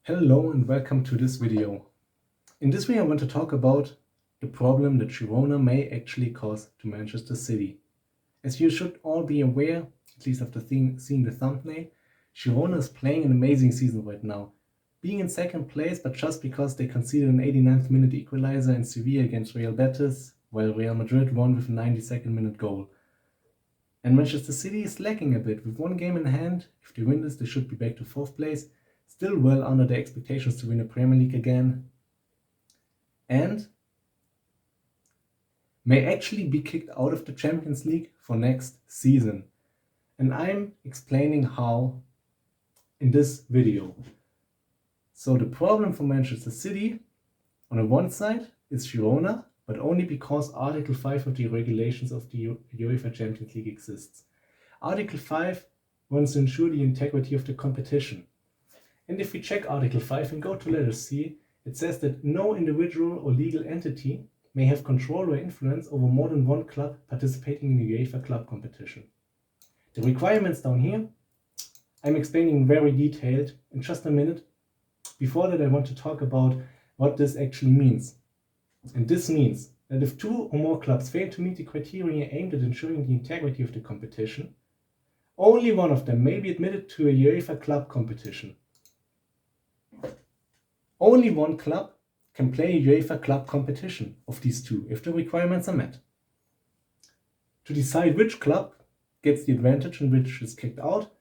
Hello and welcome to this video. In this video I want to talk about the problem that Girona may actually cause to Manchester City. As you should all be aware, at least after seeing the thumbnail, Girona is playing an amazing season right now, being in second place, but just because they conceded an 89th minute equalizer in Sevilla against Real Betis, while Real Madrid won with a 92nd minute goal. And Manchester City is lacking a bit. With one game in hand, if they win this, they should be back to fourth place, still well under their expectations to win the Premier League again, and may actually be kicked out of the Champions League for next season. And I'm explaining how in this video. So the problem for Manchester City, on the one side, is Girona, but only because Article 5 of the regulations of the UEFA Champions League exists. Article 5 wants to ensure the integrity of the competition. And if we check Article 5 and go to letter C, it says that no individual or legal entity may have control or influence over more than one club participating in the UEFA club competition. The requirements down here, I'm explaining very detailed in just a minute. Before that, I want to talk about what this actually means. And this means that if two or more clubs fail to meet the criteria aimed at ensuring the integrity of the competition, only one of them may be admitted to a UEFA club competition. Only one club can play a UEFA club competition of these two if the requirements are met. To decide which club gets the advantage and which is kicked out,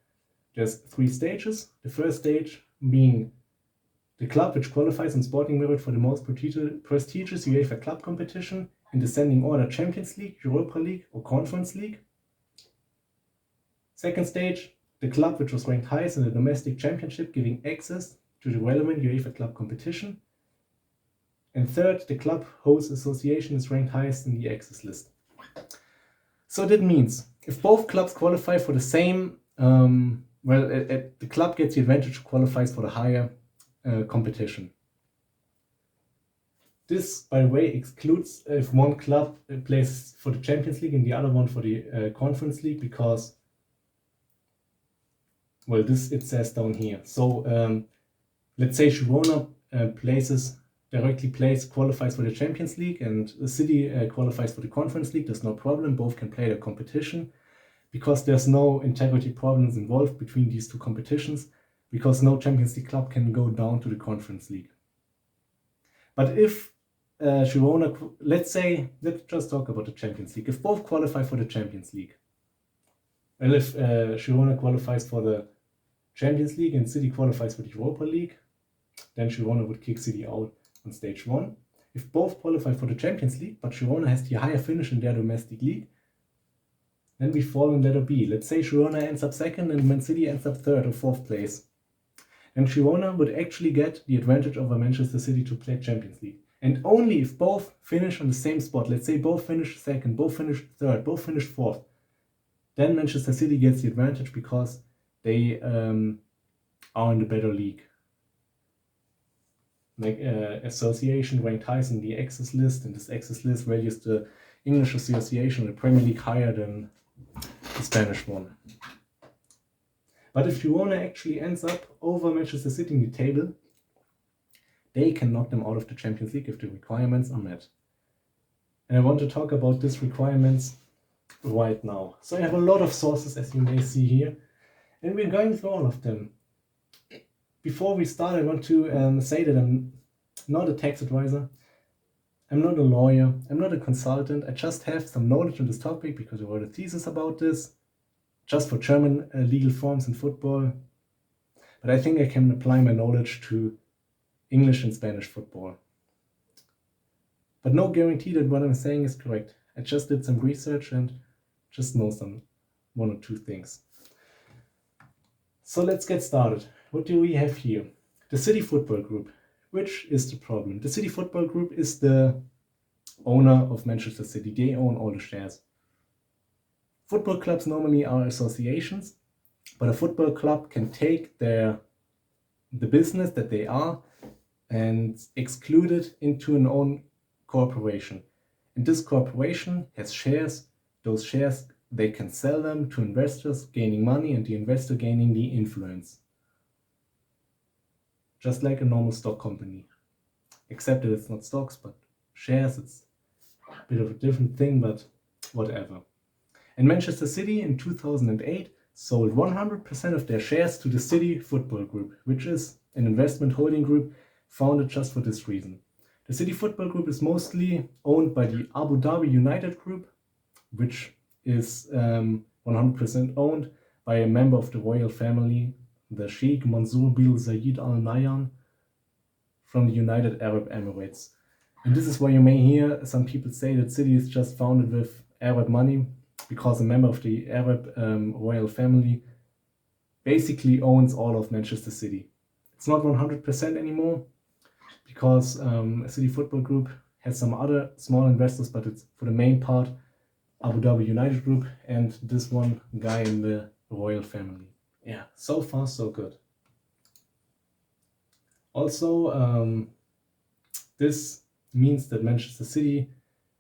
there's three stages. The first stage being the club which qualifies on sporting merit for the most prestigious UEFA club competition in descending order: Champions League, Europa League or Conference League. Second stage, the club which was ranked highest in the domestic championship, giving access to the relevant UEFA club competition. And third, the club host association is ranked highest in the access list. So that means if both clubs qualify for the same, the club gets the advantage, qualifies for the higher competition. This, by the way, excludes if one club plays for the Champions League and the other one for the Conference League, because, well, this it says down here. So let's say Girona qualifies for the Champions League, and the City qualifies for the Conference League. There's no problem. Both can play their competition because there's no integrity problems involved between these two competitions, because no Champions League club can go down to the Conference League. But if Girona, let's just talk about the Champions League. If both qualify for the Champions League, well, if Girona qualifies for the Champions League and City qualifies for the Europa League, then Girona would kick City out on stage 1. If both qualify for the Champions League, but Girona has the higher finish in their domestic league, then we fall in letter B. Let's say Girona ends up second and Man City ends up third or fourth place. And Girona would actually get the advantage over Manchester City to play Champions League. And only if both finish on the same spot, let's say both finish second, both finish third, both finish fourth, then Manchester City gets the advantage because they are in the better league. Like association ranked highest in the access list, and this access list values the English association, the Premier League, higher than the Spanish one. But if Girona actually ends up over Manchester City in the table, they can knock them out of the Champions League if the requirements are met. And I want to talk about these requirements right now. So I have a lot of sources, as you may see here, and we're going through all of them. Before we start, I want to say that I'm not a tax advisor, I'm not a lawyer, I'm not a consultant. I just have some knowledge on this topic because I wrote a thesis about this, just for German legal forms in football. But I think I can apply my knowledge to English and Spanish football. But no guarantee that what I'm saying is correct. I just did some research and just know one or two things. So let's get started. What do we have here? The City Football Group. Which is the problem? The City Football Group is the owner of Manchester City. They own all the shares. Football clubs normally are associations, but a football club can take the business that they are and exclude it into an own corporation. And this corporation has shares. Those shares, they can sell them to investors, gaining money, and the investor gaining the influence. just like a normal stock company. Except that it's not stocks, but shares. It's a bit of a different thing, but whatever. And Manchester City in 2008 sold 100% of their shares to the City Football Group, which is an investment holding group founded just for this reason. The City Football Group is mostly owned by the Abu Dhabi United Group, which is 100% owned by a member of the royal family, the Sheikh Mansour bin Zayed Al Nahyan from the United Arab Emirates. And this is why you may hear some people say that City is just founded with Arab money, because a member of the Arab royal family basically owns all of Manchester City. It's not 100% anymore, because City Football Group has some other small investors, but it's for the main part Abu Dhabi United Group and this one guy in the royal family. Yeah, so far so good. Also, this means that Manchester City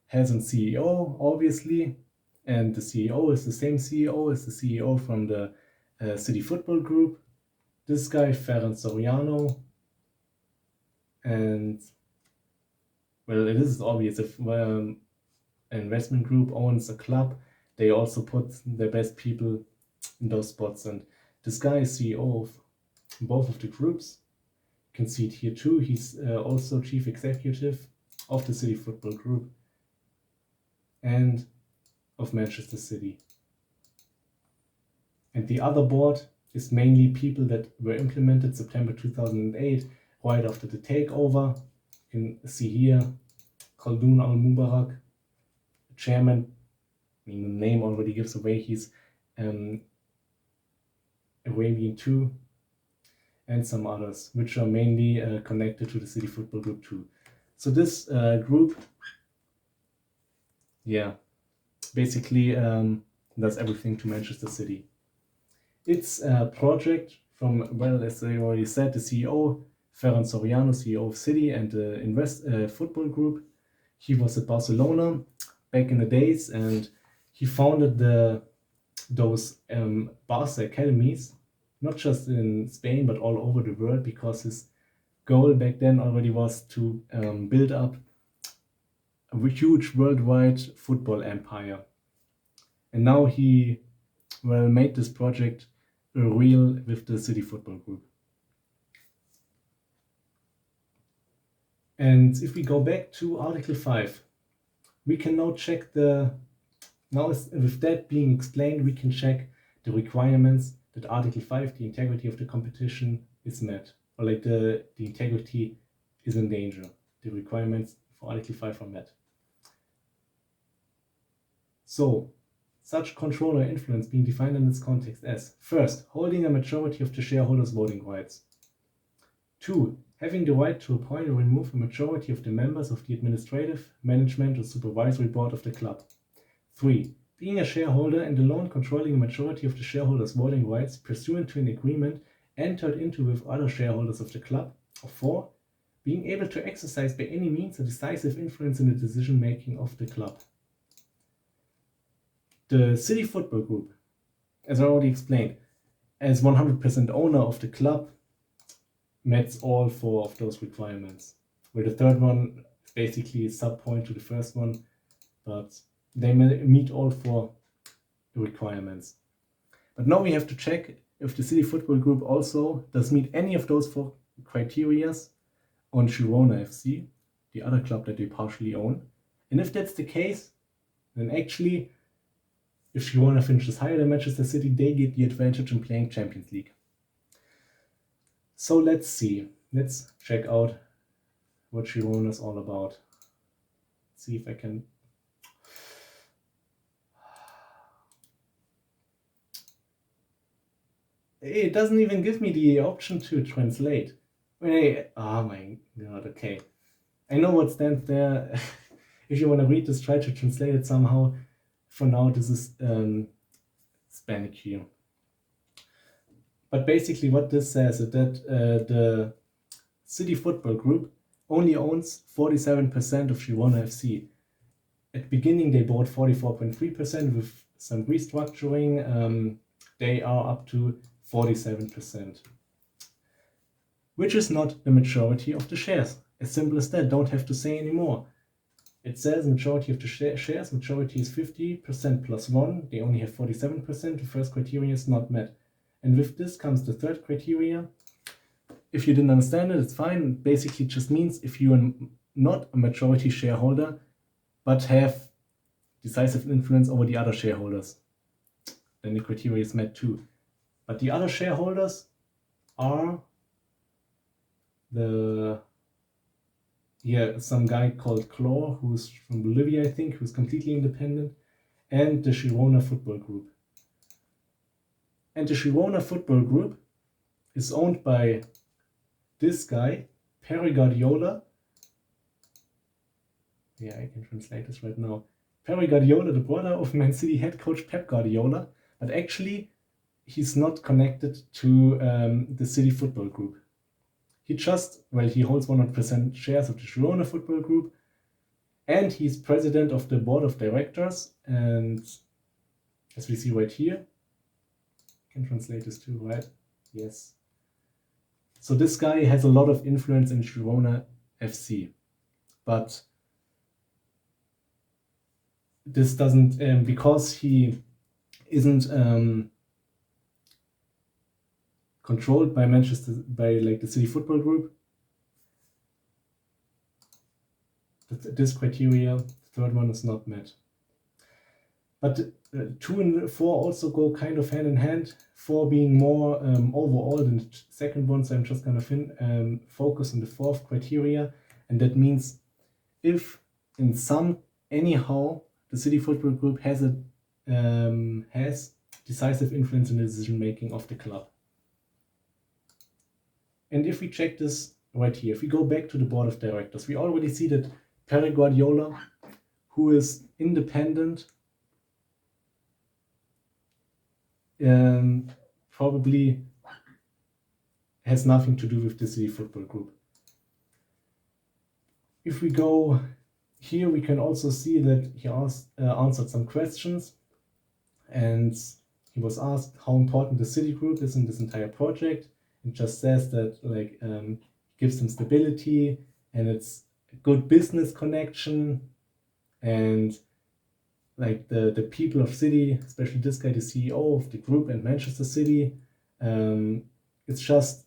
has a CEO, obviously, and the CEO is the same CEO as the CEO from the City Football Group. This guy, Ferran Soriano. And, well, it is obvious. If an investment group owns a club, they also put their best people in those spots. And this guy is CEO of both of the groups. You can see it here too. He's also chief executive of the City Football Group and of Manchester City. And the other board is mainly people that were implemented September 2008, right after the takeover. You can see here Khaldoon Al-Mubarak, chairman. I mean, the name already gives away he's Arabian too, and some others, which are mainly connected to the City Football Group too. So this group, yeah, basically does everything to Manchester City. It's a project from, well, as I already said, the CEO, Ferran Soriano, CEO of City and the Football Group. He was at Barcelona back in the days, and he founded those Barca academies, not just in Spain, but all over the world, because his goal back then already was to build up a huge worldwide football empire. And now he, well, made this project real with the City Football Group. And if we go back to Article 5, we can now check with that being explained, we can check the requirements that Article 5, the integrity of the competition, is met. Or like the integrity is in danger. The requirements for Article 5 are met. So, such control or influence being defined in this context as: first, holding a majority of the shareholders' voting rights. 2. Having the right to appoint or remove a majority of the members of the administrative, management or supervisory board of the club. 3. Being a shareholder and alone controlling a majority of the shareholders' voting rights pursuant to an agreement entered into with other shareholders of the club. Or 4. Being able to exercise by any means a decisive influence in the decision-making of the club. The City Football Group, as I already explained, as 100% owner of the club, met all 4 of those requirements. Where the third one is basically a sub-point to the first one, but they meet all 4 requirements. But now we have to check if the City Football Group also does meet any of those 4 criteria on Girona FC, the other club that they partially own. And if that's the case, then actually, if Girona finishes higher than Manchester City, they get the advantage in playing Champions League. So let's see. Let's check out what Girona is all about. Let's see if I can... It doesn't even give me the option to translate. Oh my god, okay. I know what stands there. If you want to read this, try to translate it somehow. For now, this is Hispanic here. But basically what this says is that the City Football Group only owns 47% of Girona FC. At the beginning, they bought 44.3%. With some restructuring, they are up to 47%. which is not the majority of the shares. As simple as that, don't have to say anymore. It says majority of the shares, majority is 50% plus 1, they only have 47%, the first criteria is not met. And with this comes the third criteria. If you didn't understand it, it's fine. It basically just means if you are not a majority shareholder, but have decisive influence over the other shareholders, then the criteria is met too. But the other shareholders are some guy called Claw, who's from Bolivia, I think, who's completely independent, and the Girona Football Group. And the Girona Football Group is owned by this guy, Pere Guardiola. Yeah, I can translate this right now. Pere Guardiola, the brother of Man City head coach Pep Guardiola, but actually he's not connected to the City Football Group. He holds 100% shares of the Girona Football Group, and he's president of the board of directors. And as we see right here, I can translate this too, right? Yes. So this guy has a lot of influence in Girona FC, but this doesn't, because he isn't controlled by the City Football Group. This criteria, the third one, is not met. But 2 and 4 also go kind of hand in hand, 4 being more overall than the second one. So I'm just going to focus on the fourth criteria. And that means if anyhow, the City Football Group has decisive influence in the decision making of the club. And if we check this right here, if we go back to the board of directors, we already see that Pere Guardiola, who is independent, probably has nothing to do with the City Football Group. If we go here, we can also see that he answered some questions, and he was asked how important the City Group is in this entire project. It just says that gives them stability, and it's a good business connection, and the people of City, especially this guy, the CEO of the group, and Manchester City, it's just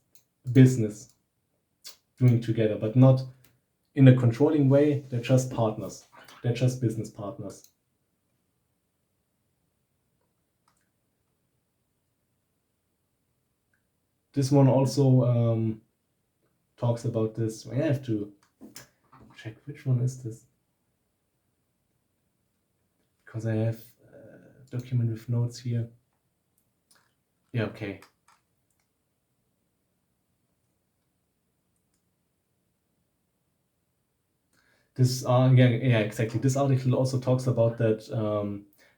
business doing together, but not in a controlling way. They're just partners. They're just business partners. This one also talks about this. I have to check which one is this, because I have a document with notes here. Yeah, okay. Exactly. This article also talks about that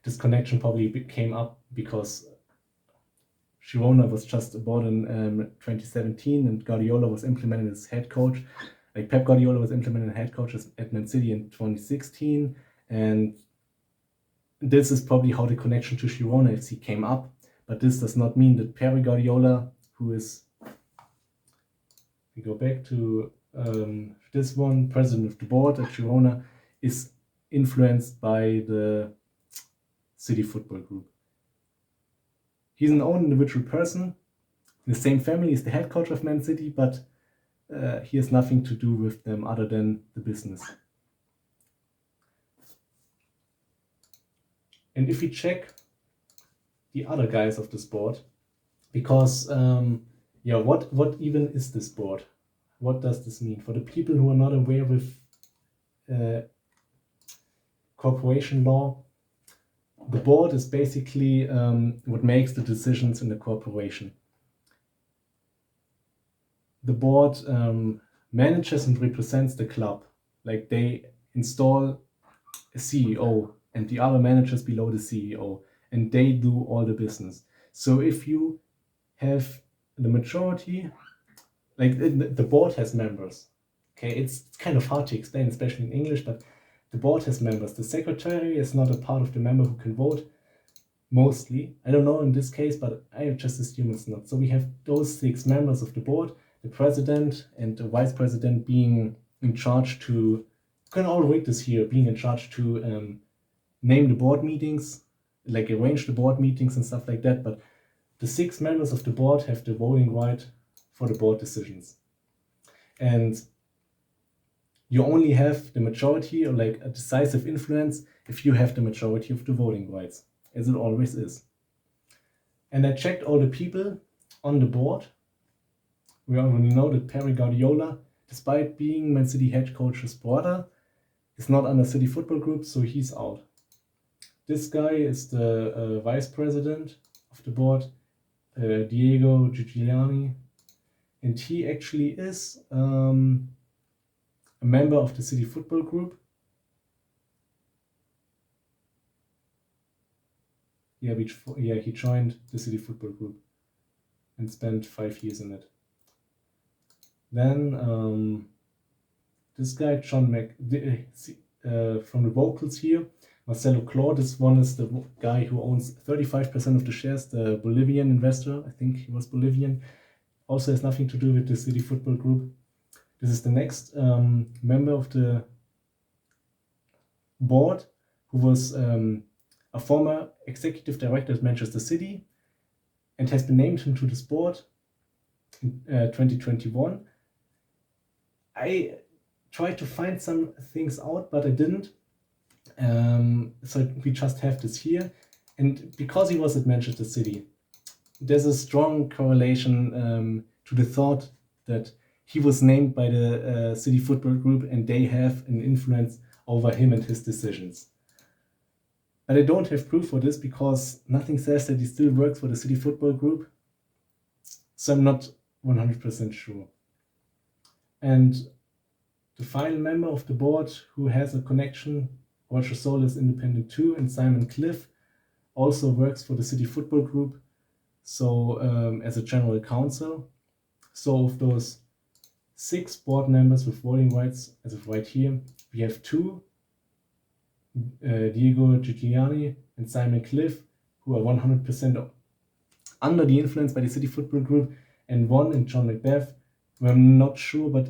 this connection probably came up because Girona was just bought in 2017, and Guardiola was implemented as head coach. Pep Guardiola was implemented as head coach at Man City in 2016, and this is probably how the connection to Girona FC came up. But this does not mean that Pere Guardiola, who is, we go back to this one, president of the board at Girona, is influenced by the City Football Group. He's an own individual person, in the same family as the head coach of Man City, but he has nothing to do with them other than the business. And if we check the other guys of this board, because what even is this board? What does this mean? For the people who are not aware with corporation law, the board is basically what makes the decisions in the corporation. The board manages and represents the club. They install a CEO and the other managers below the CEO, and they do all the business. So if you have the majority, the board has members. Okay, it's kind of hard to explain, especially in English, but the board has members. The secretary is not a part of the member who can vote, mostly. I don't know in this case, but I just assume it's not. So we have those 6 members of the board. the president and the vice president being in charge to, you can all read this here, being in charge to name the board meetings, like arrange the board meetings and stuff like that, but the 6 members of the board have the voting right for the board decisions. And you only have the majority or like a decisive influence if you have the majority of the voting rights, as it always is. And I checked all the people on the board. We already know that Pere Guardiola, despite being Man City head coach's brother, is not under City Football Group, so he's out. This guy is the vice president of the board, Diego Giuliani, and he actually is a member of the City Football Group. Yeah, he joined the City Football Group and spent 5 years in it. Then this guy, John from the vocals here, Marcelo Clor, this one is the guy who owns 35% of the shares, the Bolivian investor, I think he was Bolivian, also has nothing to do with the City Football Group. This is the next member of the board, who was a former executive director at Manchester City and has been named into this board in 2021. I tried to find some things out, but I didn't. So we just have this here. And because he was at Manchester City, there's a strong correlation to the thought that he was named by the City Football Group and they have an influence over him and his decisions. But I don't have proof for this because nothing says that he still works for the City Football Group. So I'm not 100% sure. And the final member of the board who has a connection, Roger Sol is independent too, and Simon Cliff also works for the City Football Group, so as a general counsel. So of those 6 board members with voting rights, as of right here, we have 2, Diego Giuliani and Simon Cliff, who are 100% under the influence by the City Football Group, and 1 in John Macbeth, who I'm not sure, but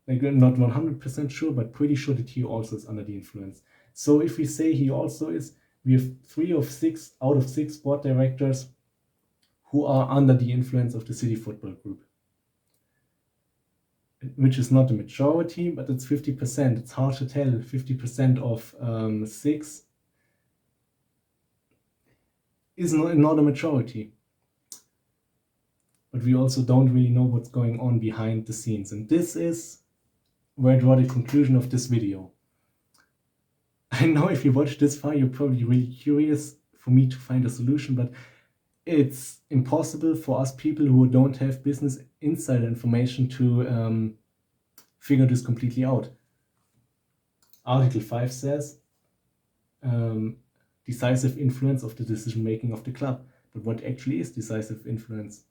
like not 100% sure, but pretty sure that he also is under the influence. So if we say he also is, we have 3 of 6 out of 6 board directors who are under the influence of the City Football Group, which is not a majority, but it's 50%. It's hard to tell. 50% of 6 is not a majority. But we also don't really know what's going on behind the scenes. And this is where I draw the conclusion of this video. I know if you watch this far, you're probably really curious for me to find a solution, but it's impossible for us people who don't have business insider information to figure this completely out. Article 5 says decisive influence of the decision making of the club. But what actually is decisive influence?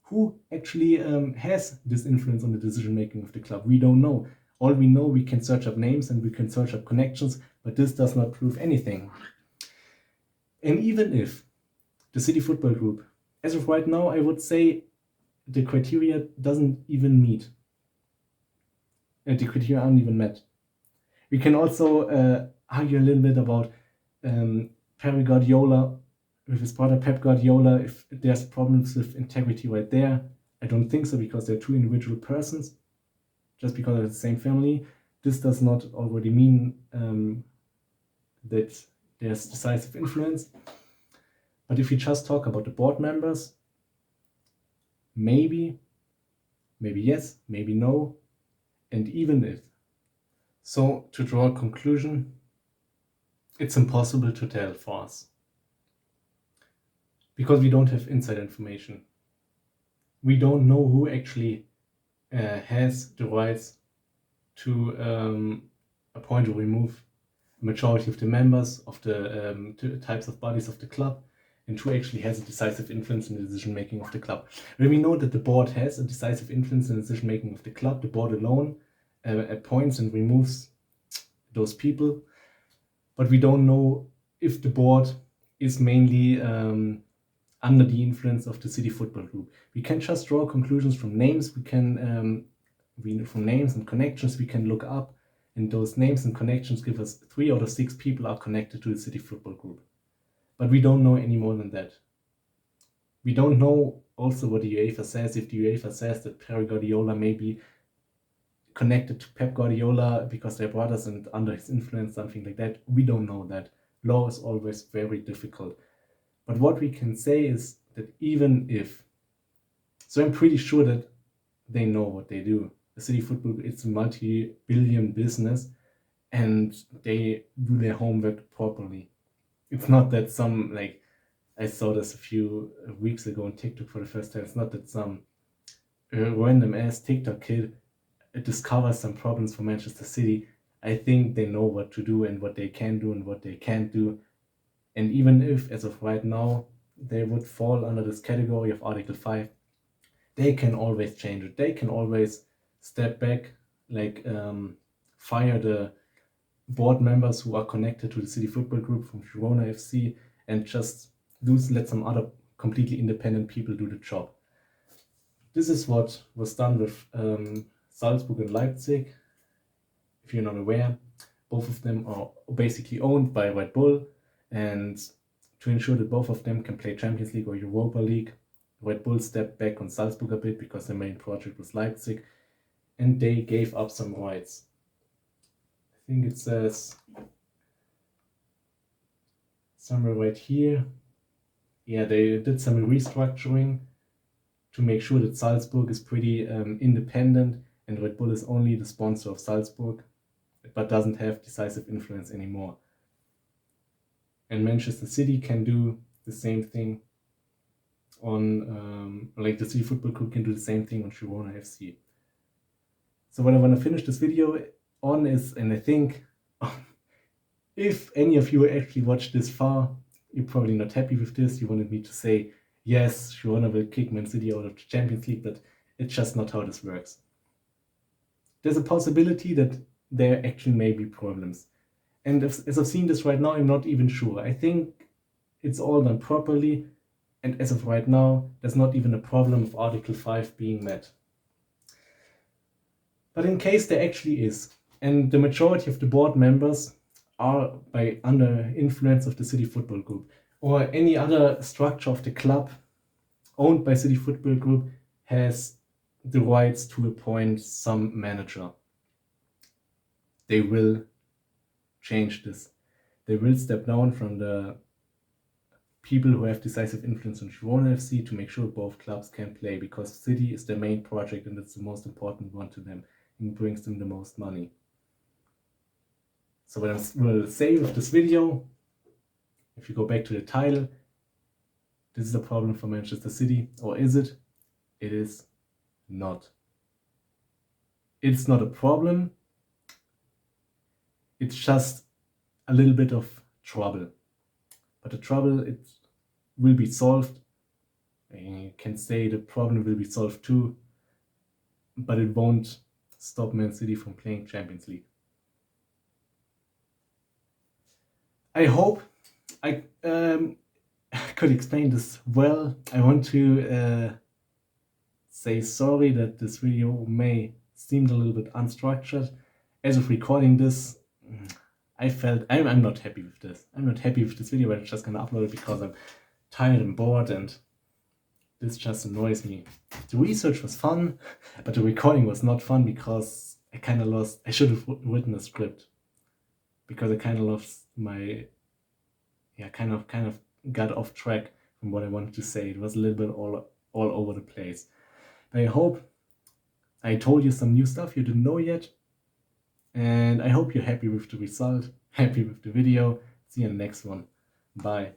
Who actually has this influence on the decision making of the club? We don't know. All we know, we can search up names and we can search up connections, but this does not prove anything. And even if the City Football Group, as of right now, I would say the criteria doesn't even meet. The criteria aren't even met. We can also argue a little bit about Pere Guardiola with his brother Pep Guardiola, if there's problems with integrity right there. I don't think so, because they're 2 individual persons. Just because of the same family, this does not already mean that there's decisive influence. But if we just talk about the board members, maybe yes, maybe no, and even if. So to draw a conclusion, it's impossible to tell for us, because we don't have inside information. We don't know who actually has the rights to appoint or remove a majority of the members of the types of bodies of the club, and who actually has a decisive influence in the decision making of the club. When we know that the board has a decisive influence in the decision making of the club, the board alone appoints and removes those people, but we don't know if the board is mainly under the influence of the City Football Group. We can just draw conclusions from names. We can from names and connections we can look up, and those names and connections give us 3 out of 6 people are connected to the City Football Group. But we don't know any more than that. We don't know also what the UEFA says. If the UEFA says that Pere Guardiola may be connected to Pep Guardiola because they're brothers and under his influence, something like that, we don't know that. Law is always very difficult. But what we can say is that even if, so I'm pretty sure that they know what they do. The City Football, it's a multi-billion business and they do their homework properly. It's not that some, like, I saw this a few weeks ago on TikTok for the first time. It's not that some random ass TikTok kid discovers some problems for Manchester City. I think they know what to do and what they can do and what they can't do. And even if, as of right now, they would fall under this category of Article 5, they can always change it. They can always step back, like fire the board members who are connected to the City Football Group from Girona FC and just let some other completely independent people do the job. This is what was done with Salzburg and Leipzig. If you're not aware, both of them are basically owned by Red Bull, and to ensure that both of them can play Champions League or Europa League, Red Bull stepped back on Salzburg a bit because their main project was Leipzig, and they gave up some rights. I think it says somewhere right here. Yeah, they did some restructuring to make sure that Salzburg is pretty independent and Red Bull is only the sponsor of Salzburg, but doesn't have decisive influence anymore. And Manchester City can do the same thing on, like the City Football Group can do the same thing on Girona FC. So what I want to finish this video on is, and I think if any of you actually watched this far, you're probably not happy with this. You wanted me to say, yes, Girona will kick Man City out of the Champions League, but it's just not how this works. There's a possibility that there actually may be problems. And as I've seen this right now, I'm not even sure. I think it's all done properly. And as of right now, there's not even a problem of Article 5 being met. But in case there actually is, and the majority of the board members are under influence of the City Football Group or any other structure of the club owned by City Football Group has the rights to appoint some manager, they will change this. They will step down from the people who have decisive influence on Girona FC to make sure both clubs can play, because City is their main project and it's the most important one to them and brings them the most money. So what I will say with this video, if you go back to the title, this is a problem for Manchester City, or is it? It is not. It's not a problem. It's just a little bit of trouble. But the trouble, it will be solved. I can say the problem will be solved too, but it won't stop Man City from playing Champions League. I hope I could explain this well. I want to say sorry that this video may seem a little bit unstructured. As of recording this, I felt I'm not happy with this. I'm not happy with this video, but I'm just gonna upload it because I'm tired and bored, and this just annoys me. The research was fun, but the recording was not fun because I kind of lost. I should have written a script because I kind of lost my, kind of got off track from what I wanted to say. It was a little bit all over the place. But I hope I told you some new stuff you didn't know yet. And I hope you're happy with the result, happy with the video. See you in the next one. Bye.